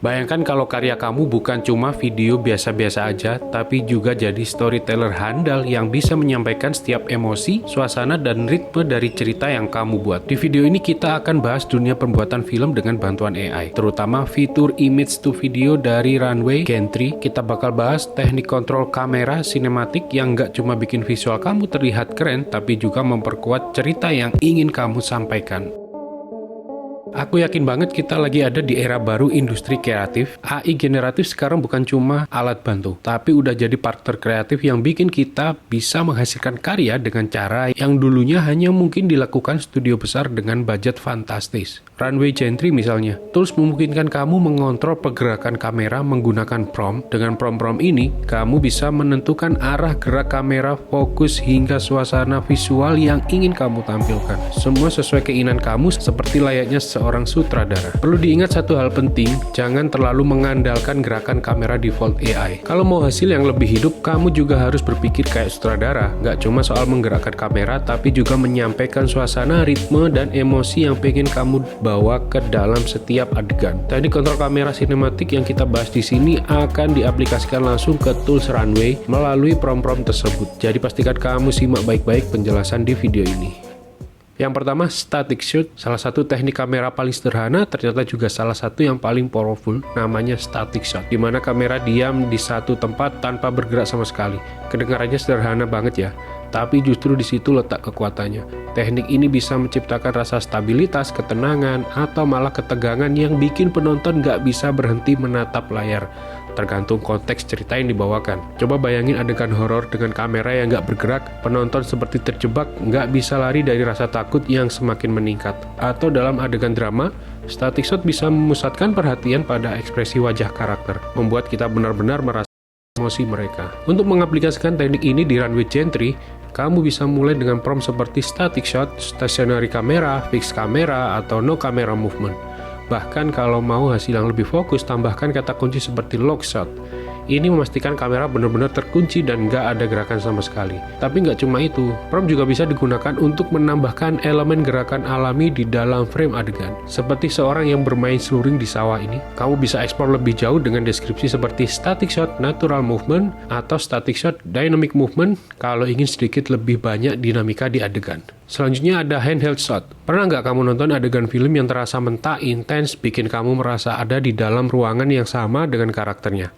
Bayangkan kalau karya kamu bukan cuma video biasa-biasa aja, tapi juga jadi storyteller handal yang bisa menyampaikan setiap emosi, suasana, dan ritme dari cerita yang kamu buat. Di video ini kita akan bahas dunia pembuatan film dengan bantuan AI, terutama fitur image to video dari Runway Gen 3. Kita bakal bahas teknik kontrol kamera sinematik yang nggak cuma bikin visual kamu terlihat keren, tapi juga memperkuat cerita yang ingin kamu sampaikan. Aku yakin banget kita lagi ada di era baru industri kreatif. AI generatif sekarang bukan cuma alat bantu, tapi udah jadi partner kreatif yang bikin kita bisa menghasilkan karya dengan cara yang dulunya hanya mungkin dilakukan studio besar dengan budget fantastis. Runway Gen 3 misalnya, tools memungkinkan kamu mengontrol pergerakan kamera menggunakan prompt. Dengan prompt-prompt ini, kamu bisa menentukan arah gerak kamera, fokus, hingga suasana visual yang ingin kamu tampilkan. Semua sesuai keinginan kamu seperti layaknya seorang sutradara. Perlu diingat satu hal penting, jangan terlalu mengandalkan gerakan kamera default AI. Kalau mau hasil yang lebih hidup, kamu juga harus berpikir kayak sutradara. Nggak cuma soal menggerakkan kamera, tapi juga menyampaikan suasana, ritme, dan emosi yang pengen kamu bawa ke dalam setiap adegan. Teknik kontrol kamera sinematik yang kita bahas di sini akan diaplikasikan langsung ke tools Runway melalui prompt-prompt tersebut. Jadi pastikan kamu simak baik-baik penjelasan di video ini. Yang pertama, static shoot, salah satu teknik kamera paling sederhana, ternyata juga salah satu yang paling powerful, namanya static shot, di mana kamera diam di satu tempat tanpa bergerak sama sekali. Kedengarannya sederhana banget ya, tapi justru di situ letak kekuatannya. Teknik ini bisa menciptakan rasa stabilitas, ketenangan, atau malah ketegangan yang bikin penonton nggak bisa berhenti menatap layar. Tergantung konteks cerita yang dibawakan. Coba bayangin adegan horor dengan kamera yang nggak bergerak, penonton seperti terjebak, nggak bisa lari dari rasa takut yang semakin meningkat. Atau dalam adegan drama, static shot bisa memusatkan perhatian pada ekspresi wajah karakter, membuat kita benar-benar merasa emosi mereka. Untuk mengaplikasikan teknik ini di Runway Gen 3, kamu bisa mulai dengan prompt seperti static shot, stationary camera, fixed camera, atau no camera movement. Bahkan kalau mau hasil yang lebih fokus, tambahkan kata kunci seperti lock shot. Ini memastikan kamera benar-benar terkunci dan nggak ada gerakan sama sekali. Tapi nggak cuma itu, prompt juga bisa digunakan untuk menambahkan elemen gerakan alami di dalam frame adegan. Seperti seorang yang bermain sluring di sawah ini, kamu bisa eksplor lebih jauh dengan deskripsi seperti static shot natural movement atau static shot dynamic movement kalau ingin sedikit lebih banyak dinamika di adegan. Selanjutnya ada handheld shot. Pernah nggak kamu nonton adegan film yang terasa mentah, intens, bikin kamu merasa ada di dalam ruangan yang sama dengan karakternya?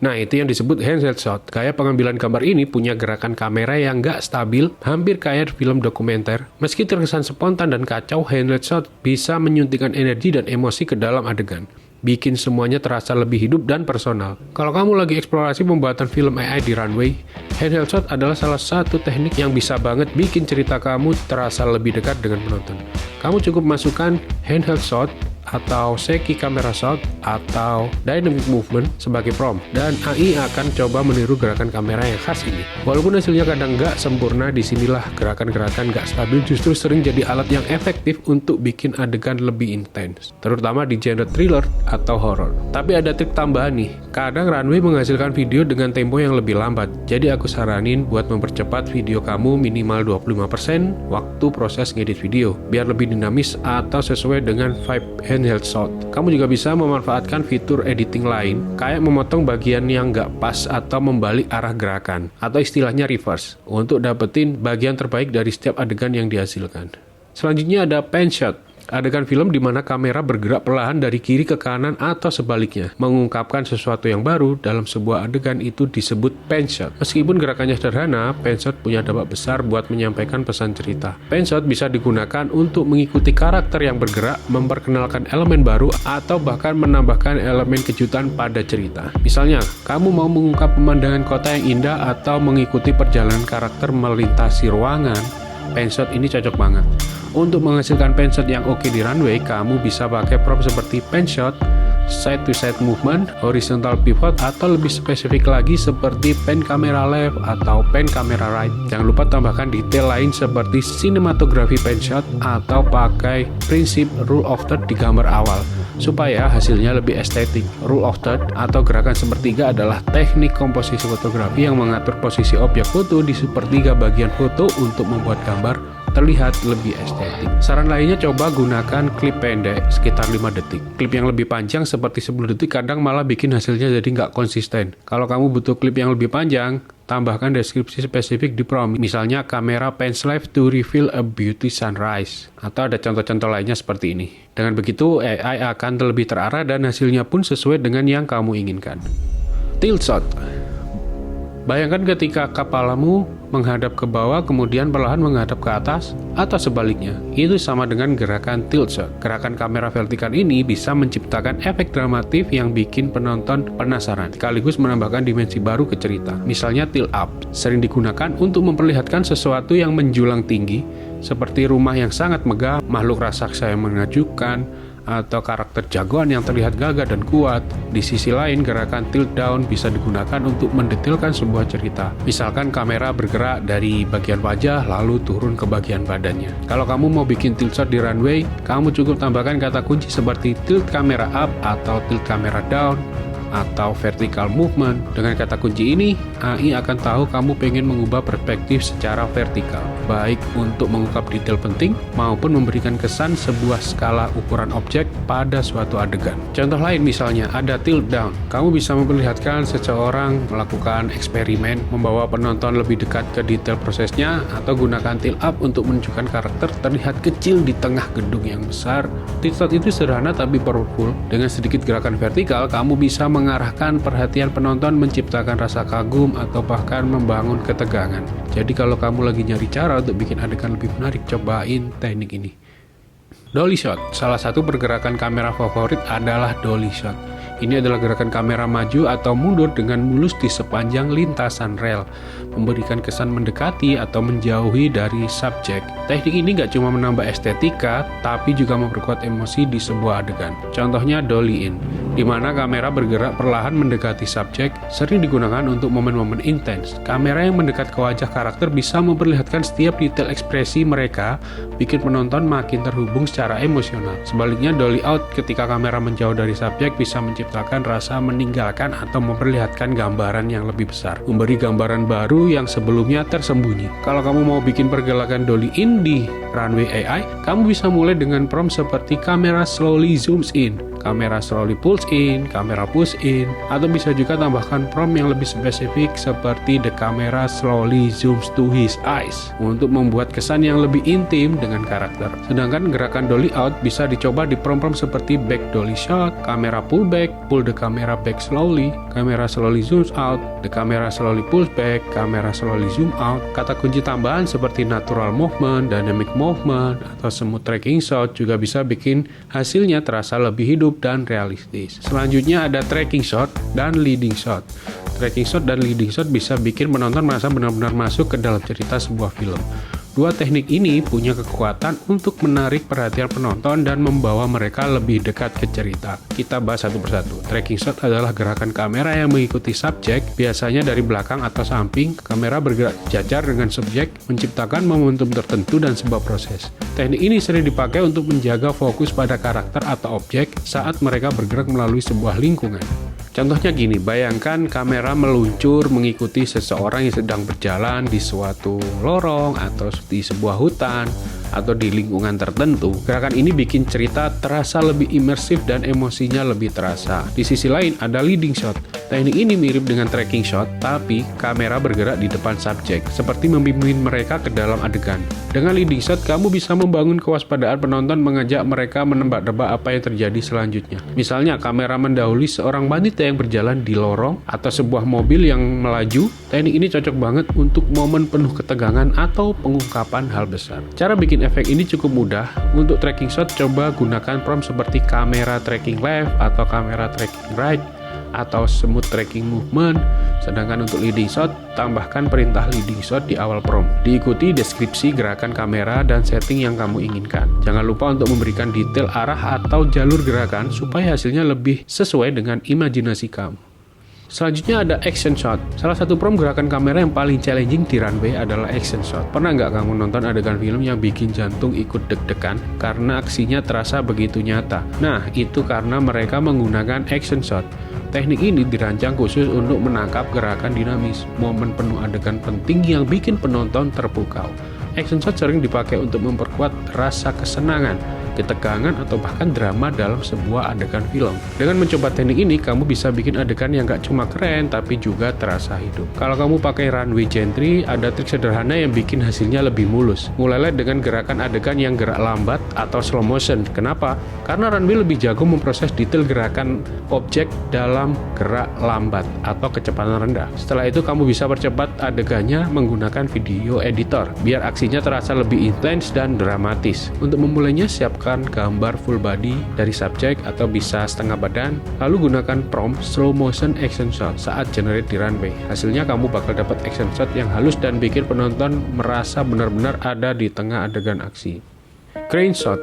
Nah, itu yang disebut handheld shot. Gaya pengambilan gambar ini punya gerakan kamera yang nggak stabil, hampir kayak film dokumenter. Meski terkesan spontan dan kacau, handheld shot bisa menyuntikkan energi dan emosi ke dalam adegan, bikin semuanya terasa lebih hidup dan personal. Kalau kamu lagi eksplorasi pembuatan film AI di Runway, handheld shot adalah salah satu teknik yang bisa banget bikin cerita kamu terasa lebih dekat dengan penonton. Kamu cukup masukkan handheld shot atau shaky camera shot atau dynamic movement sebagai prompt, dan AI akan coba meniru gerakan kamera yang khas ini. Walaupun hasilnya kadang nggak sempurna, disinilah gerakan-gerakan nggak stabil justru sering jadi alat yang efektif untuk bikin adegan lebih intens, terutama di genre thriller atau horror. Tapi ada trik tambahan nih, kadang Runway menghasilkan video dengan tempo yang lebih lambat, jadi aku saranin buat mempercepat video kamu minimal 25% waktu proses ngedit video, biar lebih dinamis atau sesuai dengan vibe handheld shot. Kamu juga bisa memanfaatkan fitur editing lain, kayak memotong bagian yang nggak pas atau membalik arah gerakan, atau istilahnya reverse, untuk dapetin bagian terbaik dari setiap adegan yang dihasilkan. Selanjutnya ada pan shot. Adegan film di mana kamera bergerak perlahan dari kiri ke kanan atau sebaliknya, mengungkapkan sesuatu yang baru dalam sebuah adegan, itu disebut pan shot. Meskipun gerakannya sederhana, pan shot punya dampak besar buat menyampaikan pesan cerita. Pan shot bisa digunakan untuk mengikuti karakter yang bergerak, memperkenalkan elemen baru, atau bahkan menambahkan elemen kejutan pada cerita. Misalnya, kamu mau mengungkap pemandangan kota yang indah atau mengikuti perjalanan karakter melintasi ruangan, pan shot ini cocok banget. Untuk menghasilkan pan shot yang oke di Runway, kamu bisa pakai prompt seperti pan shot, side to side movement, horizontal pivot, atau lebih spesifik lagi seperti pan camera left atau pan camera right. Jangan lupa tambahkan detail lain seperti sinematografi pan shot atau pakai prinsip rule of third di gambar awal supaya hasilnya lebih estetik. Rule of third atau gerakan sepertiga adalah teknik komposisi fotografi yang mengatur posisi objek foto di sepertiga bagian foto untuk membuat gambar terlihat lebih estetik. Saran lainnya, coba gunakan klip pendek sekitar 5 detik. Klip yang lebih panjang seperti 10 detik kadang malah bikin hasilnya jadi nggak konsisten. Kalau kamu butuh klip yang lebih panjang, tambahkan deskripsi spesifik di prompt. Misalnya, kamera pans left to reveal a beauty sunrise. Atau ada contoh-contoh lainnya seperti ini. Dengan begitu, AI akan lebih terarah dan hasilnya pun sesuai dengan yang kamu inginkan. Tilt shot. Bayangkan ketika kepalamu menghadap ke bawah kemudian perlahan menghadap ke atas atau sebaliknya. Itu sama dengan gerakan tilt shot. Gerakan kamera vertikal ini bisa menciptakan efek dramatif yang bikin penonton penasaran, sekaligus menambahkan dimensi baru ke cerita. Misalnya tilt up, sering digunakan untuk memperlihatkan sesuatu yang menjulang tinggi, seperti rumah yang sangat megah, makhluk raksasa yang menakjubkan, atau karakter jagoan yang terlihat gagah dan kuat. Di sisi lain, gerakan tilt down bisa digunakan untuk mendetailkan sebuah cerita. Misalkan kamera bergerak dari bagian wajah lalu turun ke bagian badannya. Kalau kamu mau bikin tilt shot di runway, kamu cukup tambahkan kata kunci seperti tilt kamera up atau tilt kamera down atau vertical movement. Dengan kata kunci ini, AI akan tahu kamu pengen mengubah perspektif secara vertikal, baik untuk mengungkap detail penting maupun memberikan kesan sebuah skala ukuran objek pada suatu adegan. Contoh lain misalnya ada tilt down. Kamu bisa memperlihatkan seseorang melakukan eksperimen, membawa penonton lebih dekat ke detail prosesnya, atau gunakan tilt up untuk menunjukkan karakter terlihat kecil di tengah gedung yang besar. Tilt shot itu sederhana tapi powerful. Dengan sedikit gerakan vertikal, kamu bisa mengarahkan perhatian penonton, menciptakan rasa kagum, atau bahkan membangun ketegangan. Jadi kalau kamu lagi nyari cara untuk bikin adegan lebih menarik, cobain teknik ini. Dolly shot. Salah satu pergerakan kamera favorit adalah dolly shot. Ini adalah gerakan kamera maju atau mundur dengan mulus di sepanjang lintasan rel, memberikan kesan mendekati atau menjauhi dari subjek. Teknik ini nggak cuma menambah estetika, tapi juga memperkuat emosi di sebuah adegan. Contohnya dolly in, di mana kamera bergerak perlahan mendekati subjek, sering digunakan untuk momen-momen intens. Kamera yang mendekat ke wajah karakter bisa memperlihatkan setiap detail ekspresi mereka, bikin penonton makin terhubung secara emosional. Sebaliknya, dolly out ketika kamera menjauh dari subjek bisa menciptakan rasa meninggalkan atau memperlihatkan gambaran yang lebih besar, memberi gambaran baru yang sebelumnya tersembunyi. Kalau kamu mau bikin pergerakan dolly in di runway AI, kamu bisa mulai dengan prompt seperti kamera slowly zooms in, kamera slowly pulls in, kamera push in, atau bisa juga tambahkan prompt yang lebih spesifik seperti the camera slowly zooms to his eyes untuk membuat kesan yang lebih intim dengan karakter. Sedangkan gerakan dolly out bisa dicoba di prompt-prompt seperti back dolly shot, kamera pull back, pull the camera back slowly, kamera slowly zooms out, the camera slowly pulls back, kamera slowly zoom out. Kata kunci tambahan seperti natural movement, dynamic movement, atau smooth tracking shot juga bisa bikin hasilnya terasa lebih hidup dan realistis. Selanjutnya ada tracking shot dan leading shot. Tracking shot dan leading shot bisa bikin penonton merasa benar-benar masuk ke dalam cerita sebuah film. Dua teknik ini punya kekuatan untuk menarik perhatian penonton dan membawa mereka lebih dekat ke cerita. Kita bahas satu persatu. Tracking shot adalah gerakan kamera yang mengikuti subjek, biasanya dari belakang atau samping. Kamera bergerak sejajar dengan subjek, menciptakan momentum tertentu dan sebuah proses. Teknik ini sering dipakai untuk menjaga fokus pada karakter atau objek saat mereka bergerak melalui sebuah lingkungan. Contohnya gini, bayangkan kamera meluncur mengikuti seseorang yang sedang berjalan di suatu lorong atau di sebuah hutan atau di lingkungan tertentu. Gerakan ini bikin cerita terasa lebih imersif dan emosinya lebih terasa. Di sisi lain ada leading shot. Teknik ini mirip dengan tracking shot, tapi kamera bergerak di depan subjek, seperti membimbing mereka ke dalam adegan. Dengan leading shot, kamu bisa membangun kewaspadaan penonton, mengajak mereka menebak-nebak apa yang terjadi selanjutnya. Misalnya, kamera mendahului seorang wanita yang berjalan di lorong atau sebuah mobil yang melaju. Teknik ini cocok banget untuk momen penuh ketegangan atau pengungkapan hal besar. Cara bikin efek ini cukup mudah. Untuk tracking shot, coba gunakan prompt seperti kamera tracking left atau kamera tracking right atau smooth tracking movement. Sedangkan untuk leading shot, tambahkan perintah leading shot di awal prompt. Diikuti deskripsi gerakan kamera dan setting yang kamu inginkan. Jangan lupa untuk memberikan detail arah atau jalur gerakan supaya hasilnya lebih sesuai dengan imajinasi kamu. Selanjutnya ada action shot. Salah satu prompt gerakan kamera yang paling challenging di runway adalah action shot. Pernah nggak kamu nonton adegan film yang bikin jantung ikut deg-degan karena aksinya terasa begitu nyata? Nah, itu karena mereka menggunakan action shot. Teknik ini dirancang khusus untuk menangkap gerakan dinamis, momen penuh adegan penting yang bikin penonton terpukau. Action shot sering dipakai untuk memperkuat rasa kesenangan, ketegangan, atau bahkan drama dalam sebuah adegan film. Dengan mencoba teknik ini, kamu bisa bikin adegan yang gak cuma keren, tapi juga terasa hidup. Kalau kamu pakai runway gentry, ada trik sederhana yang bikin hasilnya lebih mulus. Mulailah dengan gerakan adegan yang gerak lambat atau slow motion. Kenapa? Karena runway lebih jago memproses detail gerakan objek dalam gerak lambat atau kecepatan rendah. Setelah itu, kamu bisa percepat adegannya menggunakan video editor, biar aksinya terasa lebih intens dan dramatis. Untuk memulainya, siapkan gambar full body dari subjek atau bisa setengah badan, lalu gunakan prompt slow motion action shot saat generate di runway. Hasilnya kamu bakal dapat action shot yang halus dan bikin penonton merasa benar-benar ada di tengah adegan aksi. Crane shot.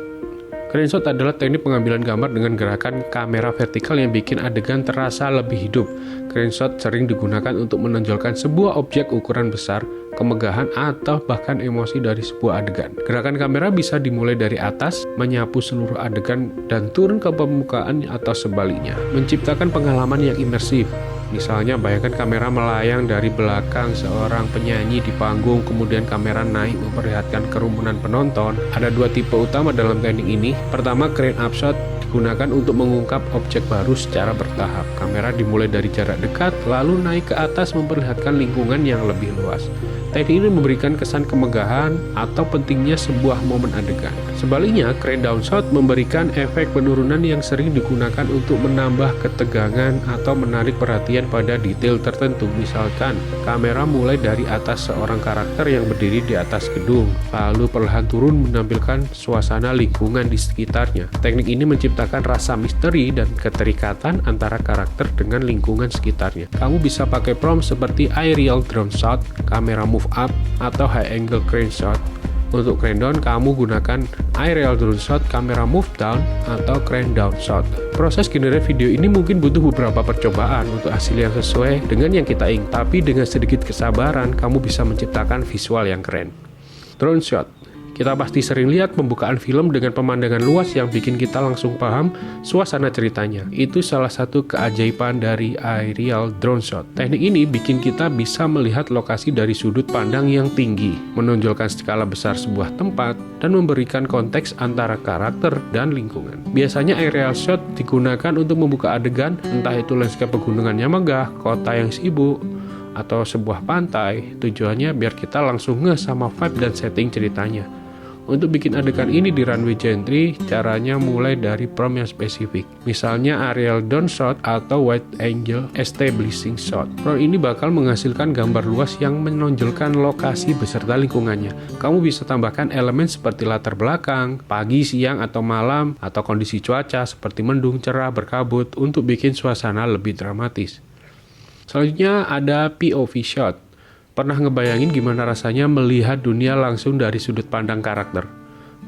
Crane shot adalah teknik pengambilan gambar dengan gerakan kamera vertikal yang bikin adegan terasa lebih hidup. Crane shot sering digunakan untuk menonjolkan sebuah objek ukuran besar, kemegahan, atau bahkan emosi dari sebuah adegan. Gerakan kamera bisa dimulai dari atas, menyapu seluruh adegan, dan turun ke permukaan atau sebaliknya, menciptakan pengalaman yang imersif. Misalnya, bayangkan kamera melayang dari belakang seorang penyanyi di panggung, kemudian kamera naik memperlihatkan kerumunan penonton. Ada dua tipe utama dalam teknik ini. Pertama, crane up shot digunakan untuk mengungkap objek baru secara bertahap. Kamera dimulai dari jarak dekat, lalu naik ke atas memperlihatkan lingkungan yang lebih luas. Teknik ini memberikan kesan kemegahan atau pentingnya sebuah momen adegan. Sebaliknya, crane down shot memberikan efek penurunan yang sering digunakan untuk menambah ketegangan atau menarik perhatian pada detail tertentu. Misalkan, kamera mulai dari atas seorang karakter yang berdiri di atas gedung, lalu perlahan turun menampilkan suasana lingkungan di sekitarnya. Teknik ini menciptakan rasa misteri dan keterikatan antara karakter dengan lingkungan sekitarnya. Kamu bisa pakai prompt seperti aerial drone shot, kamera move up, atau high angle crane shot. Untuk crane down, kamu gunakan aerial drone shot, kamera move down, atau crane down shot. Proses generate video ini mungkin butuh beberapa percobaan untuk hasil yang sesuai dengan yang kita ingin, tapi dengan sedikit kesabaran, kamu bisa menciptakan visual yang keren. Drone shot. Kita pasti sering lihat pembukaan film dengan pemandangan luas yang bikin kita langsung paham suasana ceritanya. Itu salah satu keajaiban dari aerial drone shot. Teknik ini bikin kita bisa melihat lokasi dari sudut pandang yang tinggi, menonjolkan skala besar sebuah tempat, dan memberikan konteks antara karakter dan lingkungan. Biasanya aerial shot digunakan untuk membuka adegan, entah itu landscape pegunungan yang megah, kota yang sibuk, atau sebuah pantai. Tujuannya biar kita langsung ngeh sama vibe dan setting ceritanya. Untuk bikin adegan ini di runway gentry, caranya mulai dari prompt yang spesifik. Misalnya aerial down shot atau wide angle establishing shot. Prompt ini bakal menghasilkan gambar luas yang menonjolkan lokasi beserta lingkungannya. Kamu bisa tambahkan elemen seperti latar belakang, pagi, siang, atau malam, atau kondisi cuaca seperti mendung, cerah, berkabut untuk bikin suasana lebih dramatis. Selanjutnya ada POV shot. Pernah ngebayangin gimana rasanya melihat dunia langsung dari sudut pandang karakter?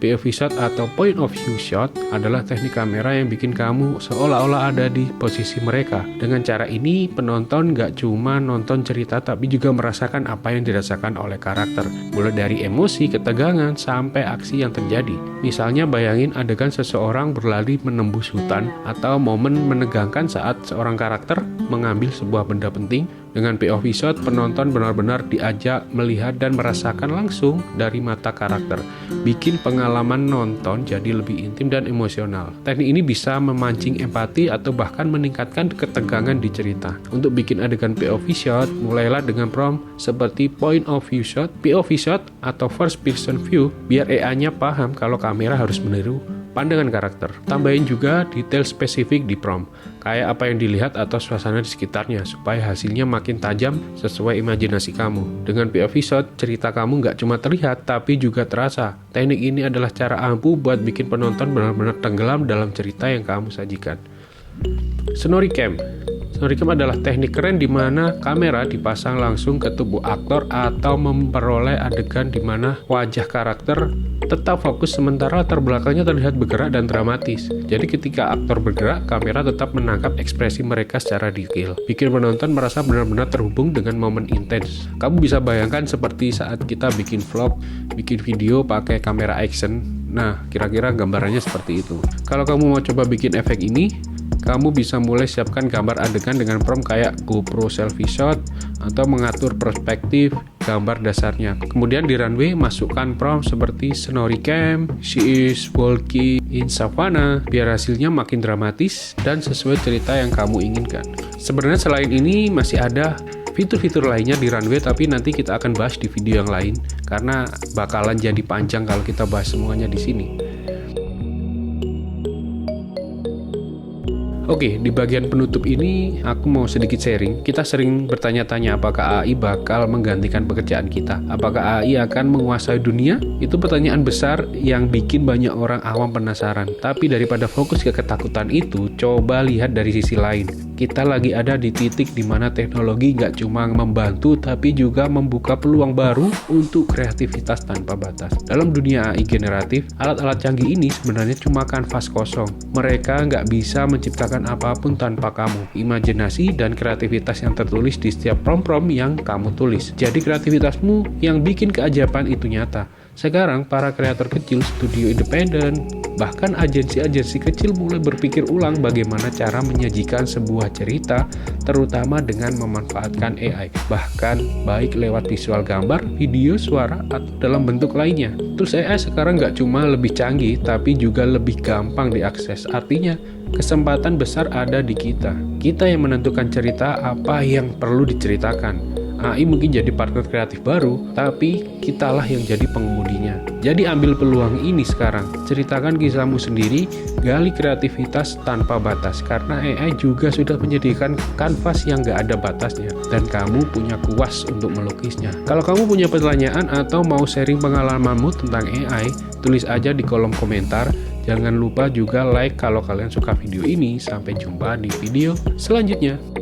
POV shot atau point of view shot adalah teknik kamera yang bikin kamu seolah-olah ada di posisi mereka. Dengan cara ini, penonton gak cuma nonton cerita tapi juga merasakan apa yang dirasakan oleh karakter. Mulai dari emosi, ketegangan, sampai aksi yang terjadi. Misalnya bayangin adegan seseorang berlari menembus hutan atau momen menegangkan saat seorang karakter mengambil sebuah benda penting. Dengan POV shot, penonton benar-benar diajak melihat dan merasakan langsung dari mata karakter, bikin pengalaman nonton jadi lebih intim dan emosional. Teknik ini bisa memancing empati atau bahkan meningkatkan ketegangan di cerita. Untuk bikin adegan POV shot, mulailah dengan prompt seperti point of view shot, POV shot, atau first person view, biar AI-nya paham kalau kamera harus meniru pandangan karakter. Tambahin juga detail spesifik di prompt, kayak apa yang dilihat atau suasana di sekitarnya, supaya hasilnya makin tajam sesuai imajinasi kamu. Dengan POV shot, cerita kamu nggak cuma terlihat, tapi juga terasa. Teknik ini adalah cara ampuh buat bikin penonton benar-benar tenggelam dalam cerita yang kamu sajikan. Snoricam. Snoricam adalah teknik keren di mana kamera dipasang langsung ke tubuh aktor atau memperoleh adegan di mana wajah karakter tetap fokus sementara latar belakangnya terlihat bergerak dan dramatis. Jadi ketika aktor bergerak, kamera tetap menangkap ekspresi mereka secara detail. Bikin penonton merasa benar-benar terhubung dengan momen intens. Kamu bisa bayangkan seperti saat kita bikin vlog, bikin video pakai kamera action. Nah, kira-kira gambarannya seperti itu. Kalau kamu mau coba bikin efek ini, kamu bisa mulai siapkan gambar adegan dengan prompt kayak GoPro selfie shot atau mengatur perspektif gambar dasarnya. Kemudian di runway masukkan prompt seperti Snorri Camp, she is walking in savannah, biar hasilnya makin dramatis dan sesuai cerita yang kamu inginkan. Sebenarnya selain ini masih ada fitur-fitur lainnya di runway, tapi nanti kita akan bahas di video yang lain karena bakalan jadi panjang kalau kita bahas semuanya di sini. Oke, di bagian penutup ini aku mau sedikit sharing. Kita sering bertanya-tanya apakah AI bakal menggantikan pekerjaan kita? Apakah AI akan menguasai dunia? Itu pertanyaan besar yang bikin banyak orang awam penasaran. Tapi daripada fokus ke ketakutan itu, coba lihat dari sisi lain. Kita lagi ada di titik di mana teknologi nggak cuma membantu, tapi juga membuka peluang baru untuk kreativitas tanpa batas. Dalam dunia AI generatif, alat-alat canggih ini sebenarnya cuma kanvas kosong. Mereka nggak bisa menciptakan apapun tanpa kamu, imajinasi dan kreativitas yang tertulis di setiap prompt-prompt yang kamu tulis. Jadi kreativitasmu yang bikin keajaiban itu nyata. Sekarang para kreator kecil, studio independen, bahkan agensi-agensi kecil mulai berpikir ulang bagaimana cara menyajikan sebuah cerita, terutama dengan memanfaatkan AI, bahkan baik lewat visual gambar, video, suara, atau dalam bentuk lainnya. Terus AI sekarang nggak cuma lebih canggih, tapi juga lebih gampang diakses. Artinya, kesempatan besar ada di kita. Kita yang menentukan cerita apa yang perlu diceritakan. AI mungkin jadi partner kreatif baru, tapi kitalah yang jadi pengemudinya. Jadi ambil peluang ini sekarang. Ceritakan kisahmu sendiri, gali kreativitas tanpa batas. Karena AI juga sudah menyediakan kanvas yang gak ada batasnya. Dan kamu punya kuas untuk melukisnya. Kalau kamu punya pertanyaan atau mau sharing pengalamanmu tentang AI, tulis aja di kolom komentar. Jangan lupa juga like kalau kalian suka video ini. Sampai jumpa di video selanjutnya.